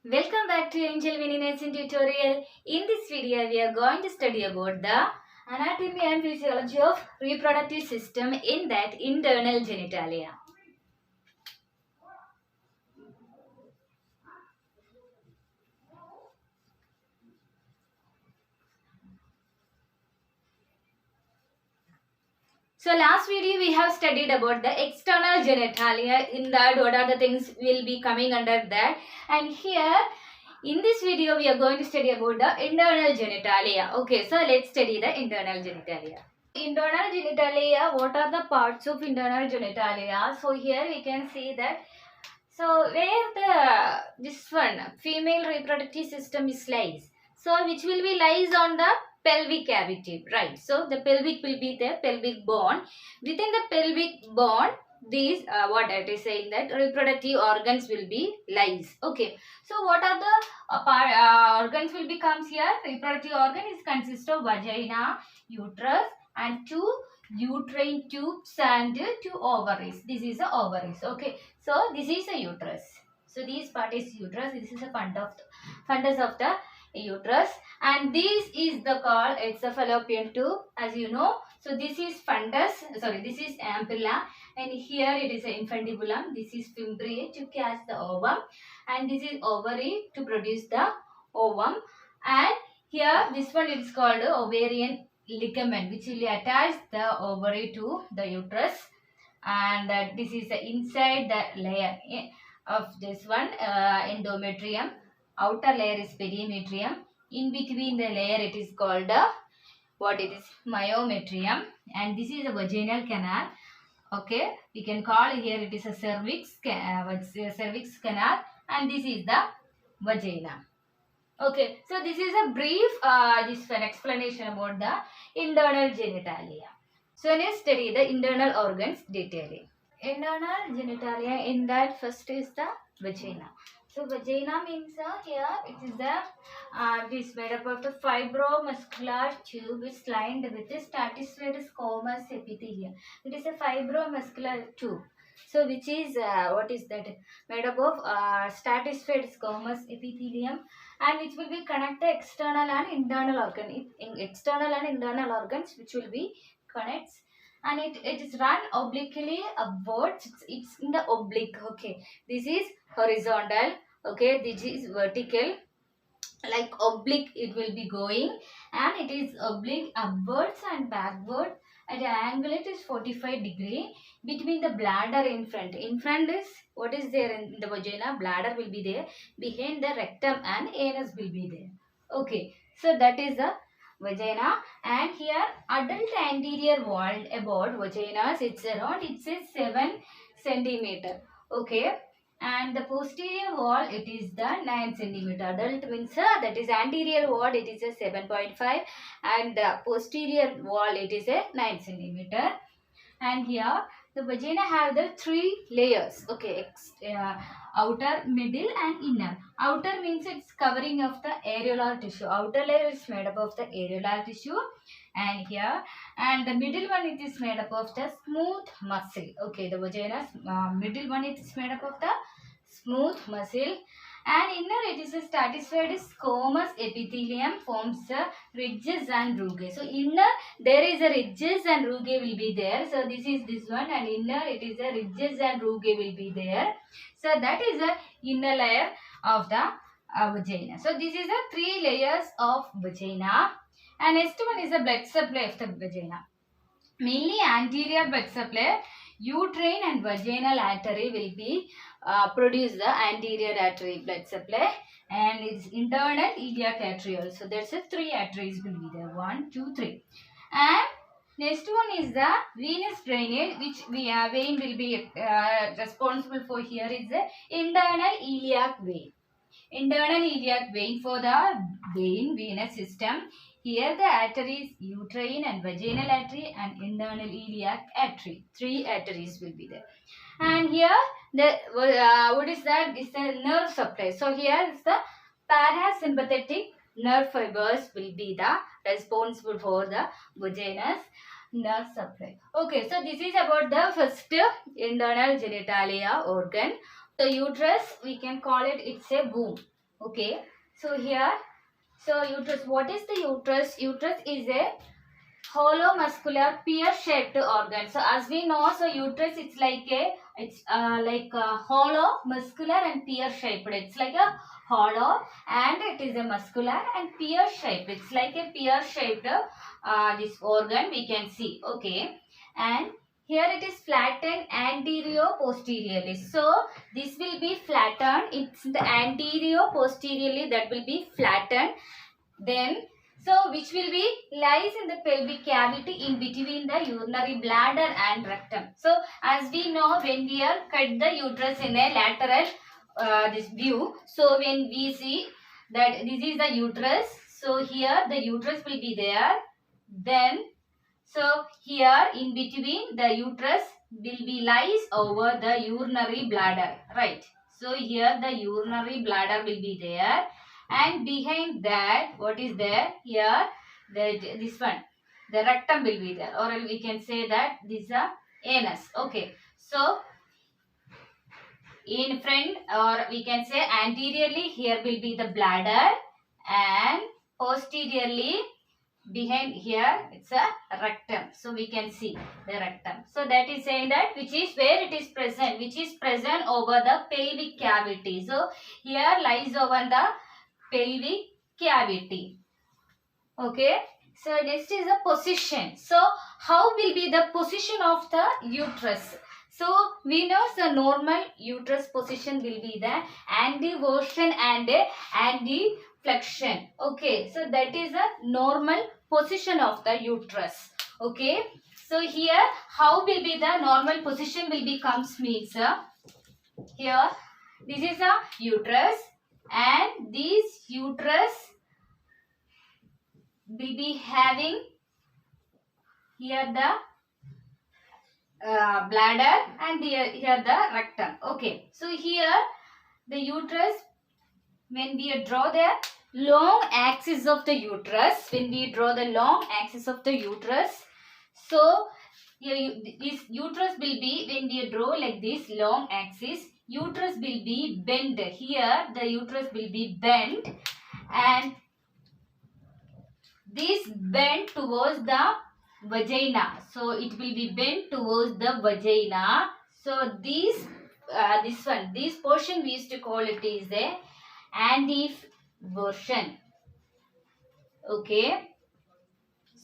Welcome back to Angel Winnie Nursing tutorial. In this video, we are going to study about the anatomy and physiology of reproductive system, in that internal genitalia. So last video we have studied about the external genitalia. In that, what are the things will be coming under that, and here in this video we are going to study about the internal genitalia. Okay, so let's study the internal genitalia. Internal genitalia, what are the parts of internal genitalia? So here we can see that, so where this one female reproductive system is lies, so which will be lies on the pelvic cavity, right? So the pelvic will be the pelvic bone. Within the pelvic bone, these what it is saying that reproductive organs will be lies. Okay, so what are the organs will becomes here? Reproductive organ is consist of vagina, uterus, and two uterine tubes and two ovaries. This is the ovaries. Okay, so this is a uterus. So this part is uterus. This is a fundus of the uterus, and this is the called, it's a fallopian tube, as you know. So this is fundus, sorry, this is ampulla, and here it is a infundibulum. This is fimbriae to catch the ovum, and this is ovary to produce the ovum, and here this one is called ovarian ligament, which will attach the ovary to the uterus, and this is the inside the layer of this one endometrium. Outer layer is perimetrium. In between the layer it is called what it is, myometrium, and this is a vaginal canal. Okay, we can call here it is a cervix canal, and this is the vagina. Okay, so this is a brief explanation about the internal genitalia. So let's study the internal organs detailing. Internal genitalia, in that first is the vagina. So vagina means here it is the this made up of the fibromuscular tube, is lined with the stratified squamous epithelium. It is a fibromuscular tube. So which is what is that, made up of stratified squamous epithelium, and which will be connect the external and internal organ. In external and internal organs which will be connects, and it is run obliquely upwards. It's in the oblique. Okay, this is horizontal. Okay, this is vertical, like oblique it will be going, and it is oblique upwards and backward at an angle. It is 45 degree between the bladder in front. In front is what is there in the vagina, bladder will be there. Behind the rectum and anus will be there. Okay, so that is the vagina, and here adult anterior wall about vaginas, it's around, it says 7 centimeter. Okay, and the posterior wall it is the 9 centimeter. Adult means that is anterior wall, it is a 7.5, and the posterior wall it is a 9 centimeter. And here the vagina have the 3 layers. Okay, outer, middle, and inner. Outer means it's covering of the areolar tissue. Outer layer is made up of the areolar tissue, and here, and the middle one it is made up of the smooth muscle. Okay, the vagina's middle one it is made up of the smooth muscle, and inner it is a stratified squamous epithelium, forms ridges and rugae. So inner there is a ridges and rugae will be there. So this is this one, and inner it is a ridges and rugae will be there. So that is the inner layer of the vagina. So this is the 3 layers of vagina, and next one is the blood supply of the vagina. Mainly anterior blood supply, uterine and vaginal artery will be produce the anterior artery blood supply, and its internal iliac artery also. There's a 3 arteries will be there, 1, 2, 3. And next one is the venous drainage, which vein will be responsible for. Here is the internal iliac vein. Internal iliac vein for the venous system. Here the arteries, uterine and vaginal artery, and internal iliac artery. 3 arteries will be there. And here the what is that? Is the nerve supply. So here is the parasympathetic nerve fibers will be the responsible for the vagina's nerve supply. Okay, so this is about the first internal genitalia organ. The uterus, we can call it, it's a womb. Okay, so here, so uterus, what is the uterus? Uterus is a hollow muscular pear shaped organ. So as we know, so uterus it's like a hollow muscular and pear shaped. It's like a hollow and it is a muscular and pear shaped. It's like a pear shaped this organ we can see. Okay, and here it is flattened anterior posteriorly. So this will be flattened. It's the anterior posteriorly that will be flattened. Then so which will be lies in the pelvic cavity in between the urinary bladder and rectum. So as we know, when we are cut the uterus in a lateral this view, so when we see that this is the uterus, so here the uterus will be there. Then so here in between the uterus will be lies over the urinary bladder, right? So here the urinary bladder will be there, and behind that what is there here, this one, the rectum will be there, or we can say that this is a anus. Okay, so in front, or we can say anteriorly, here will be the bladder, and posteriorly behind here it's a rectum. So we can see the rectum. So that is saying that which is where it is present, which is present over the pelvic cavity. So here lies over the pelvic cavity. Okay, so next is the position. So how will be the position of the uterus? So we know the normal uterus position will be the anteversion and anteflexion. Okay, so that is a normal position of the uterus. Okay, so here how will be the normal position will be comes means here this is a uterus, and this uterus will be having here the bladder and here the rectum. Okay, so here the uterus, when we draw the long axis of the uterus, when we draw the long axis of the uterus, so here this uterus will be, when we draw like this long axis, uterus will be bent. Here the uterus will be bent, and this bent towards the vagina. So it will be bent towards the vagina. So this portion we used to call it is the anteversion. Okay,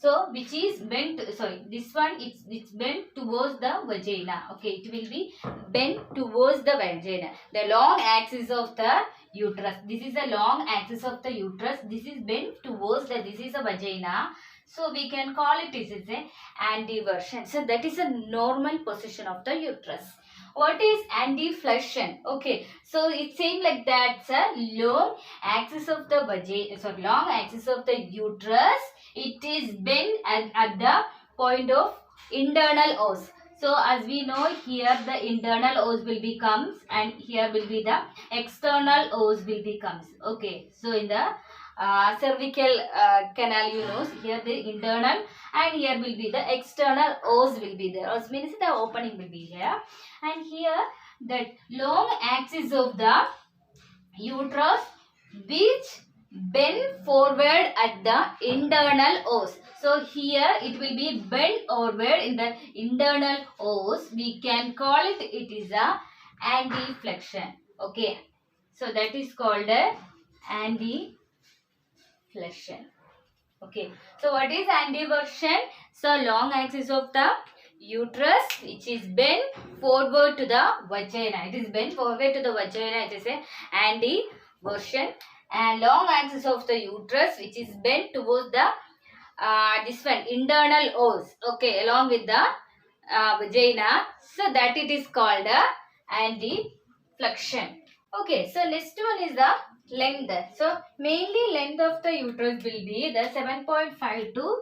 so which is bent, sorry, this one it's bent towards the vagina. Okay, it will be bent towards the vagina. The long axis of the uterus, this is the long axis of the uterus, this is bent towards the, this is a vagina. So we can call it is a anteversion. So that is a normal position of the uterus. What is anteflexion? Okay, so it's same like that, sir. Long axis of the vagina, sorry, long axis of the uterus, it is bent at the point of internal os. So as we know, here the internal os will be comes, and here will be the external os will be comes. Okay, so in the cervical canal, you know, here the internal and here will be the external os will be there. Os means the opening will be here, and here that long axis of the uterus which bend forward at the internal os. So here it will be bent forward in the internal os. We can call it, it is a anteflexion. Okay, so that is called a anteflexion. Okay, so what is anteversion? So long axis of the uterus which is bent forward to the vagina. It is bent forward to the vagina. It is a anteversion. And long axis of the uterus which is bent towards the this one internal os. Okay, along with the vagina. So that it is called a anteflexion. Okay, so next one is the length. So mainly length of the uterus will be the 7.5 to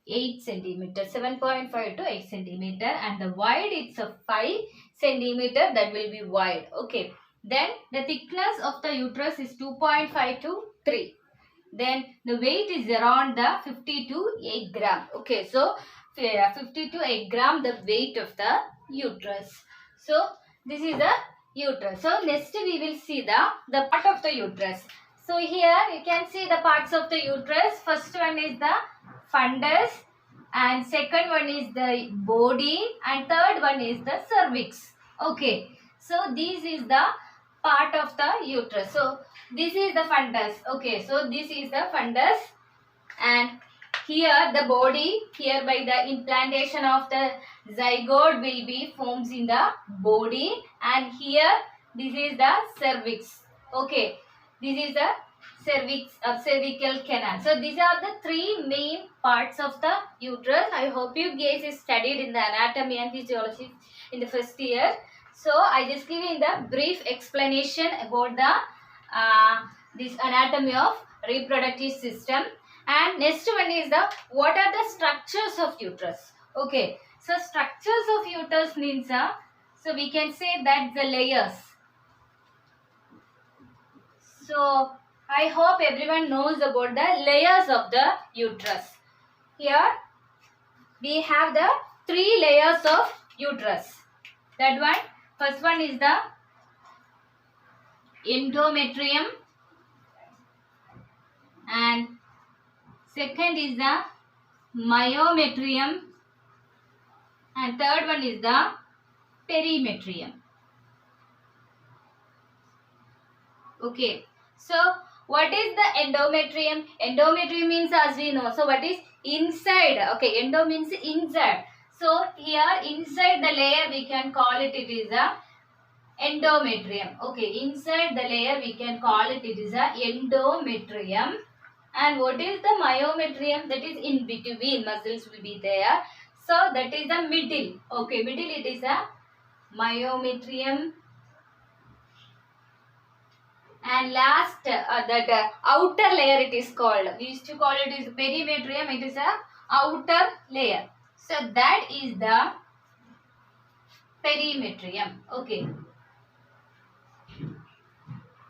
8 centimeter, 7.5 to 8 centimeter, and the wide it's a 5 centimeter, that will be wide. Okay, then the thickness of the uterus is 2.5 to 3. Then the weight is around the 50 to 8 gram. Okay, so 50 to 8 gram the weight of the uterus. So this is the uterus. So next we will see the part of the uterus. So here you can see the parts of the uterus. First one is the fundus, and second one is the body, and third one is the cervix. Okay, so this is the part of the uterus. So this is the fundus. Okay, so this is the fundus, and here the body, here by the implantation of the zygote will be forms in the body, and here this is the cervix. Okay, this is the cervix or cervical canal. So these are the three main parts of the uterus. I hope you guys studied in the anatomy and physiology in the first year. So I just give you the brief explanation about the this anatomy of reproductive system. And next one is the what are the structures of uterus. Okay, so structures of uterus means so we can say that the layers. So I hope everyone knows about the layers of the uterus. Here we have the three layers of uterus. That one, first one is the endometrium, and second is the myometrium, and third one is the perimetrium. Okay, so what is the endometrium? Endometrium means, as we know, so what is inside? Okay, endo means inside. So here inside the layer we can call it is a endometrium. Okay, inside the layer we can call it is a endometrium. And what is the myometrium? That is in between, muscles will be there. So that is the middle. Okay, middle it is a myometrium. And last that outer layer it is called. We used to call it is perimetrium. It is a outer layer. So that is the perimetrium. Okay.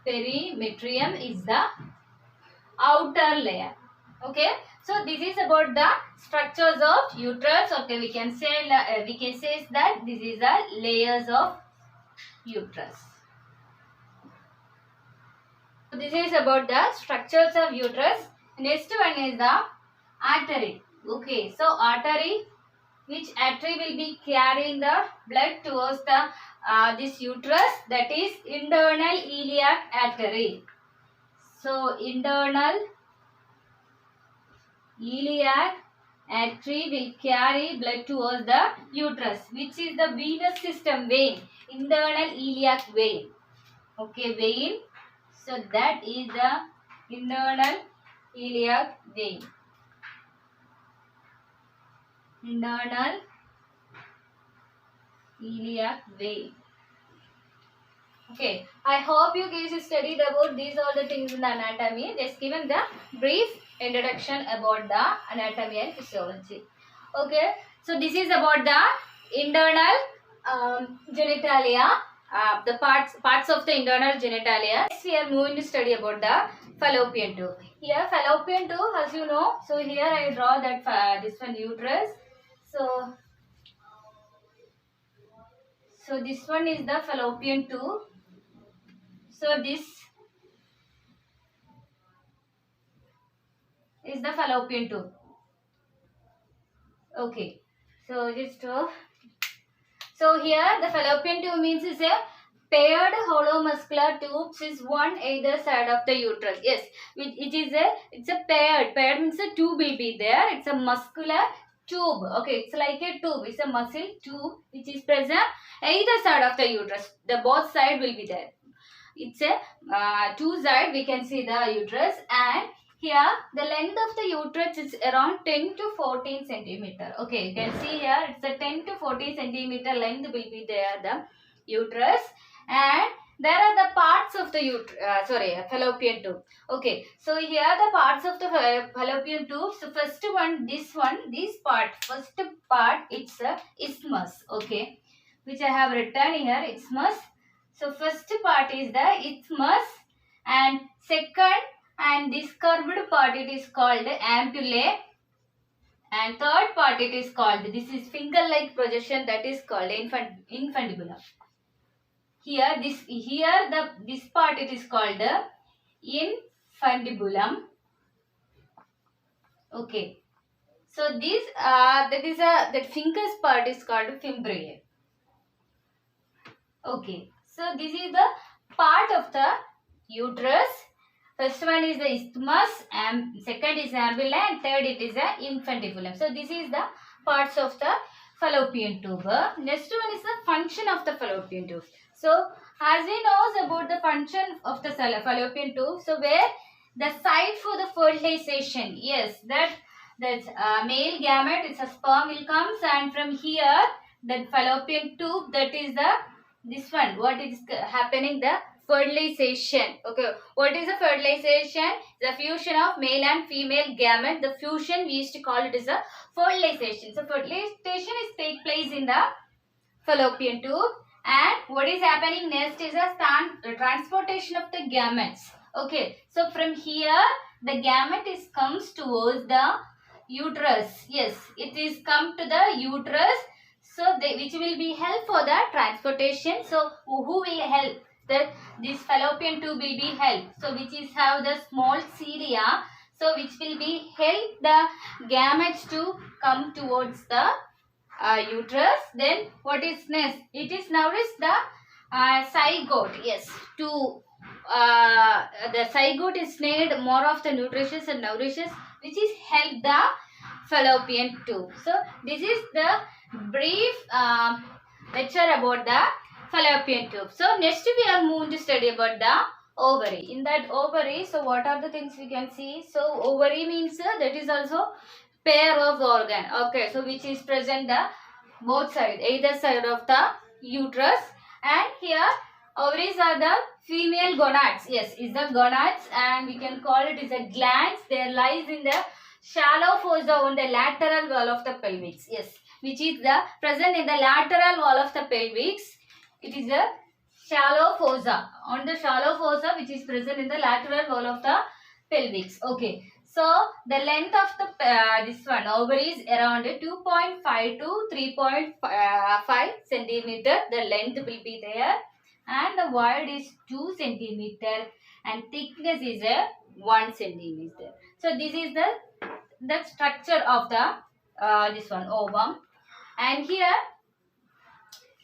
Perimetrium is the outer layer. Okay. So this is about the structures of uterus. Okay, we can say that this is the layers of uterus. So this is about the structures of uterus. Next one is the artery. Okay, so artery, which artery will be carrying the blood towards the this uterus, that is internal iliac artery. So internal iliac artery will carry blood towards the uterus, which is the venous system vein, internal iliac vein. Okay, vein. So that is the internal iliac vein. Internal iliac vein. Okay, I hope you guys studied about these all the things in the anatomy. Just given the brief introduction about the anatomy and physiology. Okay, so this is about the internal genitalia. The parts of the internal genitalia. Next we are moving to study about the fallopian tube. Here fallopian tube, as you know, so here I draw that this one uterus. So this one is the fallopian tube. So this is the fallopian tube. Okay, so just so here the fallopian tube means is a paired hollow muscular tubes is one either side of the uterus. Yes, it's a paired means a tube will be there. It's a muscular tube. Okay, it's like a tube. It's a muscle tube which is present either side of the uterus. The both side will be there. It's a two side we can see the uterus, and here the length of the uterus is around 10 to 14 centimeter. Okay, you can see here it's a 10 to 14 centimeter length will be there, the uterus, and there are the parts of the fallopian tube. Okay, so here the parts of the fallopian tube. So first one, this part, first part, it's a isthmus. Okay, which I have written here, isthmus. So first part is the isthmus, and second and this curved part it is called ampullae, and third part it is called, this is finger-like projection, that is called infundibulum. Here this part it is called infundibulum. Okay. So this that fingers part is called fimbriae. Okay. So this is the part of the uterus. First one is the isthmus, and second is ampulla, and third it is the infundibulum. So this is the parts of the fallopian tube. Next one is the function of the fallopian tube. So as we know about the function of the fallopian tube, so where the site for the fertilization, yes, that male gamete, it's a sperm will comes, and from here that fallopian tube, that is the this one, what is happening, the fertilization. Okay, what is the fertilization? The fusion of male and female gamete. The fusion we used to call it as a fertilization. So fertilization is take place in the fallopian tube, and what is happening next is a transportation of the gametes. Okay, so from here the gamete is comes towards the uterus. Yes, it is come to the uterus. So which will be help for the transportation. So who will help? This fallopian tube will be help. So which is have the small cilia. So which will be help the gametes to come towards the uterus. Then what is next? It is now is the zygote. Yes, to the zygote is need more of the nutritious and nourishes, which is help the fallopian tube. So this is the brief lecture about the fallopian tube. So next we are moving to study about the ovary. In that ovary, so what are the things we can see? So ovary means that is also pair of organ. Okay, so which is present the both side, either side of the uterus, and here ovaries are the female gonads. Yes, is the gonads, and we can call it is a glands. They lies in the shallow fossa on the lateral wall of the pelvis. Yes, which is the present in the lateral wall of the pelvis. It is a shallow fossa, on the shallow fossa which is present in the lateral wall of the pelvis. Okay, so the length of the this one ovary is around 2.5 to 3.5 centimeter. The length will be there, and the wide is 2 centimeter, and thickness is 1 centimeter. So this is the structure of the this one ovum. And here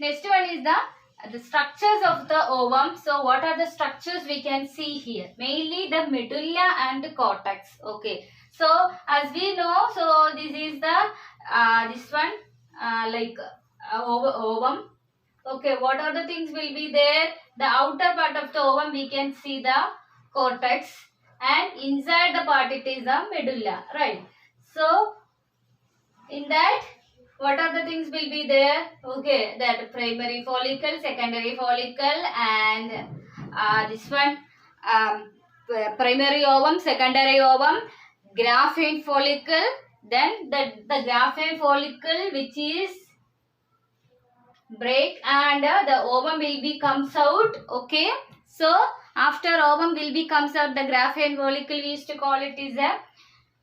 next one is the structures of the ovum. So what are the structures we can see here? Mainly the medulla and cortex. Okay, so as we know, so this is the this one like ovum. Okay, what are the things will be there? The outer part of the ovum we can see the cortex, and inside the part it is the medulla, right? So in that what are the things will be there? Okay, that primary follicle, secondary follicle, and this one primary ovum, secondary ovum, graphene follicle, then the graphene follicle which is break, and the ovum will be comes out. Okay, so after ovum will be comes out, the graphene follicle we used to call it is a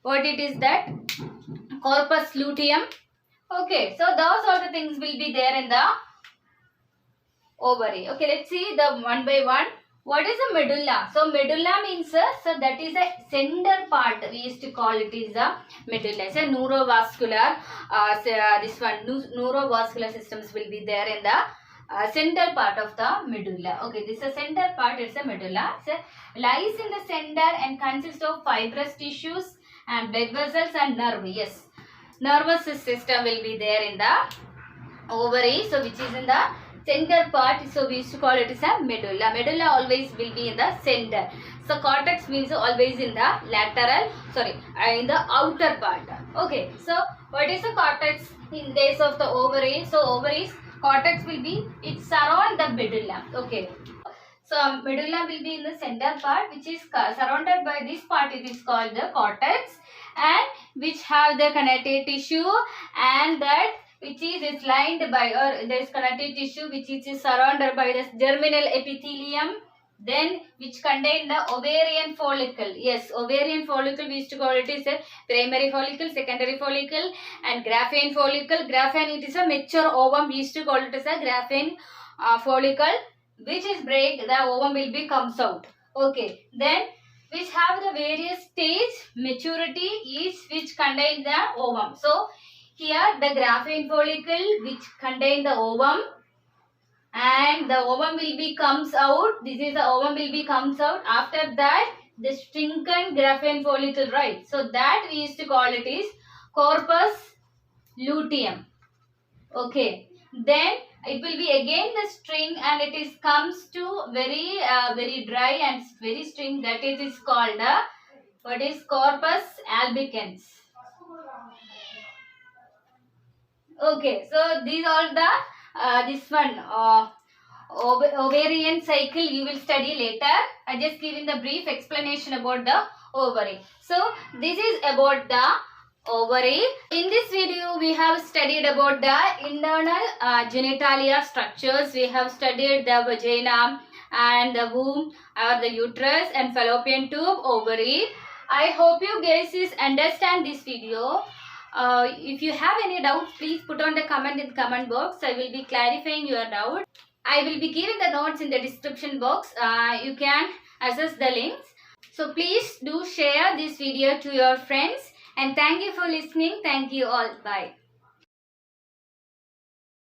what it is that corpus luteum. Okay, so those all the things will be there in the ovary. Okay, let's see the one by one. What is a medulla? So medulla means so that is a center part. We used to call it is a medulla. It's a neurovascular. This one neurovascular systems will be there in the center part of the medulla. Okay, this is a center part. It's a medulla. So lies in the center and consists of fibrous tissues and blood vessels and nerve. Yes, nervous system will be there in the ovary. So which is in the center part, so we used to call it as a medulla. Medulla always will be in the center. So cortex means always in the lateral, in the outer part. Okay, so what is the cortex in case of the ovary? So ovaries, cortex will be, it surround the medulla. Okay, so medulla will be in the center part, which is surrounded by this part. It is called the cortex, and which have the connective tissue, and that which is lined by, or there is connective tissue which is surrounded by the germinal epithelium, then which contain the ovarian follicle. Yes, ovarian follicle we used to call it is a primary follicle, secondary follicle, and graphene follicle. Graphene, it is a mature ovum, we used to call it as a graphene follicle, which is break, the ovum will be comes out. Okay, then which have the various stage maturity, each which contain the ovum. So here the graphene follicle which contain the ovum, and the ovum will be comes out. This is the ovum will be comes out. After that the shrunken graphene follicle, right? So that we used to call it is corpus luteum. Okay, then it will be again the string, and it is comes to very dry and very string, that it is called what is corpus albicans. Okay, so these all the this one ovarian cycle you will study later. I just giving the brief explanation about the ovary. So this is about the ovary. In this video we have studied about the internal genitalia structures. We have studied the vagina and the womb or the uterus and fallopian tube, ovary. I hope you guys understand this video. If you have any doubts, please put on the comment in the comment box. I will be clarifying your doubt. I will be giving the notes in the description box. You can access the links. So please do share this video to your friends. And thank you for listening. Thank you all. Bye.